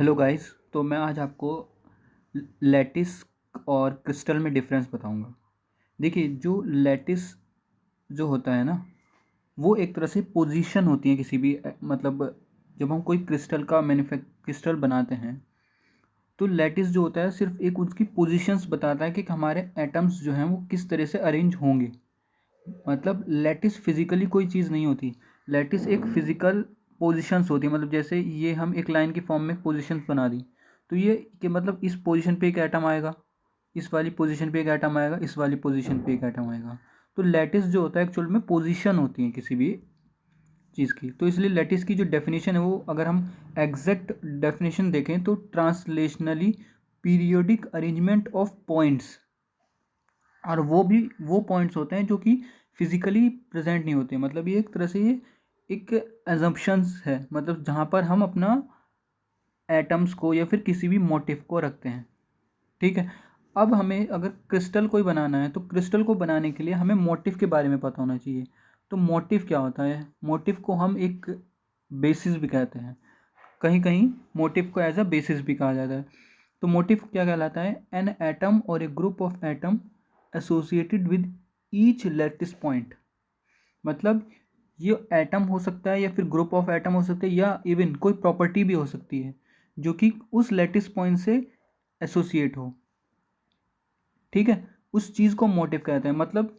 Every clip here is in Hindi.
Hello guys. तो मैं आज आपको लैटिस और क्रिस्टल में डिफरेंस बताऊंगा। देखिए, जो लैटिस जो होता है ना, वो एक तरह से पोजीशन होती है किसी भी मतलब जब हम कोई क्रिस्टल का क्रिस्टल बनाते हैं तो लैटिस जो होता है सिर्फ एक उसकी पोजीशंस बताता है कि हमारे एटम्स जो हैं वो किस तरह से अरेंज होंगे। मतलब लैटिस फिजिकली कोई चीज़ नहीं होती। लैटिस एक फिजिकल पोजीशंस होती है। मतलब जैसे ये हम एक लाइन की फॉर्म में पोजीशंस बना दी, तो ये कि मतलब इस पोजीशन पे एक एटम आएगा, इस वाली पोजीशन पे एक एटम आएगा, इस वाली पोजीशन पे एक एटम आएगा। तो लैटिस जो होता है एक्चुअल में पोजीशन होती है किसी भी चीज़ की। तो इसलिए लैटिस की जो डेफिनेशन है वो अगर हम एग्जैक्ट डेफिनेशन देखें तो ट्रांसलेशनली पीरियोडिक अरेंजमेंट ऑफ पॉइंट्स, और वो भी वो पॉइंट्स होते हैं जो कि फिजिकली प्रेजेंट नहीं होते। मतलब ये एक तरह से ये एक एजम्पशंस है, मतलब जहाँ पर हम अपना एटम्स को या फिर किसी भी मोटिव को रखते हैं। ठीक है। अब हमें अगर क्रिस्टल कोई बनाना है तो क्रिस्टल को बनाने के लिए हमें मोटिव के बारे में पता होना चाहिए। तो मोटिव क्या होता है? मोटिव को हम एक बेसिस भी कहते हैं, कहीं कहीं मोटिव को एज अ बेसिस भी कहा जाता है। तो मोटिव क्या कहलाता है? एन एटम और a group of atom associated with each lattice point. मतलब ये एटम हो सकता है या फिर ग्रुप ऑफ एटम हो सकते हैं या इवन कोई प्रॉपर्टी भी हो सकती है जो कि उस लैटिस पॉइंट से एसोसिएट हो। ठीक है, उस चीज़ को मोटिव कहते हैं। मतलब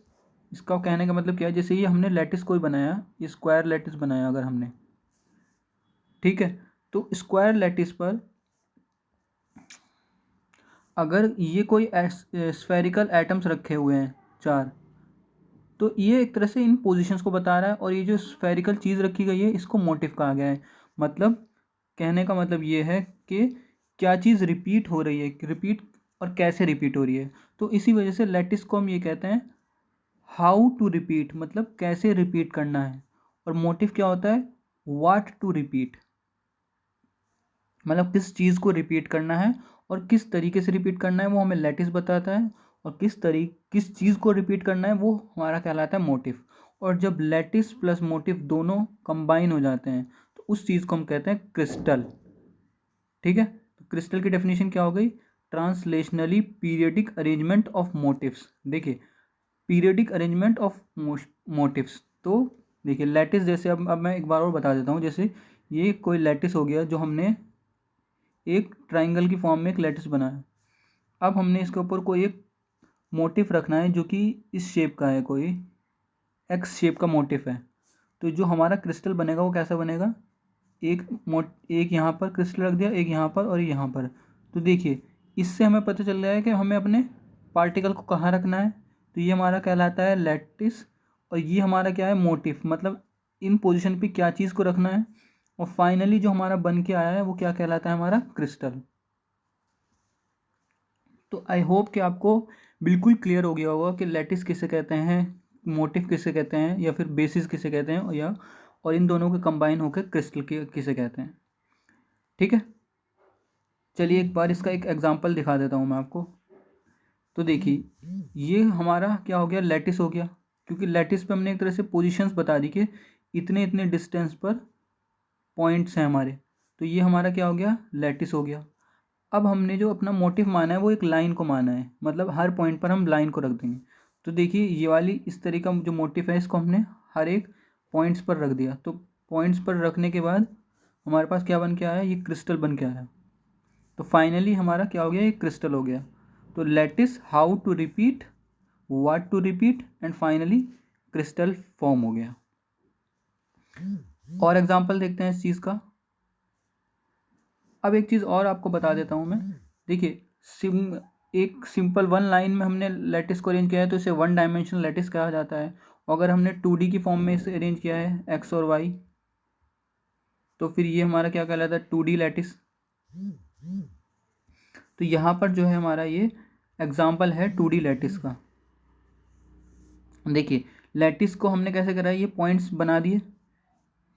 इसका कहने का मतलब क्या है? जैसे ये हमने लैटिस कोई बनाया, ये स्क्वायर लैटिस बनाया अगर हमने, ठीक है, तो स्क्वायर लैटिस पर अगर ये कोई स्फेरिकल एटम्स रखे हुए हैं चार, तो ये एक तरह से इन पोजीशंस को बता रहा है, और ये जो स्फेरिकल चीज़ रखी गई है इसको मोटिव कहा गया है। मतलब कहने का मतलब ये है कि क्या चीज़ रिपीट हो रही है, रिपीट और कैसे रिपीट हो रही है। तो इसी वजह से लैटिस को हम ये कहते हैं हाउ टू रिपीट, मतलब कैसे रिपीट करना है। और मोटिव क्या होता है? व्हाट टू रिपीट, मतलब किस चीज़ को रिपीट करना है और किस तरीके से रिपीट करना है वो हमें लैटिस बताता है, और किस चीज़ को रिपीट करना है वो हमारा कहलाता है मोटिव। और जब लैटिस प्लस मोटिव दोनों कंबाइन हो जाते हैं तो उस चीज़ को हम कहते हैं क्रिस्टल। ठीक है, तो क्रिस्टल की डेफिनेशन क्या हो गई? ट्रांसलेशनली पीरियडिक अरेंजमेंट ऑफ मोटिव्स। देखिए, पीरियडिक अरेंजमेंट ऑफ मोटिव्स। तो देखिए लैटिस, जैसे अब मैं एक बार और बता देता हूँ। जैसे ये कोई लैटिस हो गया जो हमने एक ट्राइंगल की फॉर्म में एक लैटिस बनाया। अब हमने इसके ऊपर कोई एक मोटिव रखना है जो कि इस शेप का है, कोई एक्स शेप का मोटिव है। तो जो हमारा क्रिस्टल बनेगा वो कैसा बनेगा? एक यहाँ पर क्रिस्टल रख दिया, एक यहाँ पर और यहाँ पर। तो देखिए, इससे हमें पता चल रहा है कि हमें अपने पार्टिकल को कहाँ रखना है। तो ये हमारा कहलाता है लैटिस, और ये हमारा क्या है? मोटिव। मतलब इन पोजीशन पे क्या चीज़ को रखना है, और फाइनली जो हमारा बन के आया है वो क्या कहलाता है? हमारा क्रिस्टल। तो आई होप कि आपको बिल्कुल क्लियर हो गया होगा कि लैटिस किसे कहते हैं, मोटिव किसे कहते हैं, या फिर बेसिस किसे कहते हैं, और इन दोनों के कंबाइन होकर क्रिस्टल किसे कहते हैं। ठीक है, चलिए एक बार इसका एक एग्जांपल दिखा देता हूँ मैं आपको। तो देखिए, ये हमारा क्या हो गया? लैटिस हो गया, क्योंकि लैटिस पे हमने एक तरह से पोजीशंस बता दी कि इतने इतने डिस्टेंस पर पॉइंट्स हैं हमारे। तो ये हमारा क्या हो गया? लैटिस हो गया। अब हमने जो अपना मोटिव माना है वो एक लाइन को माना है, मतलब हर पॉइंट पर हम लाइन को रख देंगे। तो देखिए, ये वाली इस तरह का जो मोटिव है इसको हमने हर एक पॉइंट्स पर रख दिया। तो पॉइंट्स पर रखने के बाद हमारे पास क्या बन के आया? ये क्रिस्टल बन के आया। तो फाइनली हमारा क्या हो गया? ये क्रिस्टल हो गया। तो lattice, how to repeat, what to repeat, and finally crystal form हो गया। और एग्जांपल देखते हैं इस चीज़ का। अब एक चीज़ और आपको बता देता हूँ मैं। देखिए, एक सिंपल वन लाइन में हमने लैटिस को अरेंज किया है तो इसे वन डायमेंशनल लैटिस कहा जाता है। अगर हमने 2D की फॉर्म में इसे अरेंज किया है एक्स और वाई, तो फिर ये हमारा क्या कहलाता है? 2D lattice. तो यहाँ पर जो है हमारा ये एग्जाम्पल है 2D लैटिस का। देखिए, लैटिस को हमने कैसे करा है? ये पॉइंट्स बना दिए,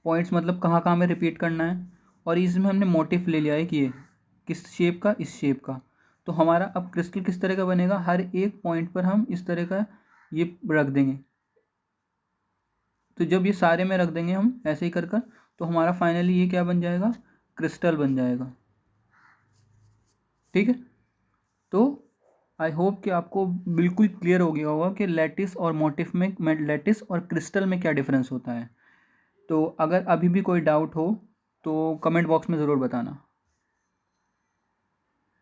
पॉइंट्स मतलब कहाँ कहाँ में रिपीट करना है, और इसमें हमने मोटिव ले लिया है कि ये किस शेप का, इस शेप का। तो हमारा अब क्रिस्टल किस तरह का बनेगा? हर एक पॉइंट पर हम इस तरह का ये रख देंगे। तो जब ये सारे में रख देंगे हम ऐसे ही कर कर, तो हमारा फाइनली ये क्या बन जाएगा? क्रिस्टल बन जाएगा। ठीक है। तो आई होप कि आपको बिल्कुल क्लियर हो गया होगा कि लैटिस और मोटिफ में लैटिस और क्रिस्टल में क्या डिफरेंस होता है। तो अगर अभी भी कोई डाउट हो तो कमेंट बॉक्स में ज़रूर बताना।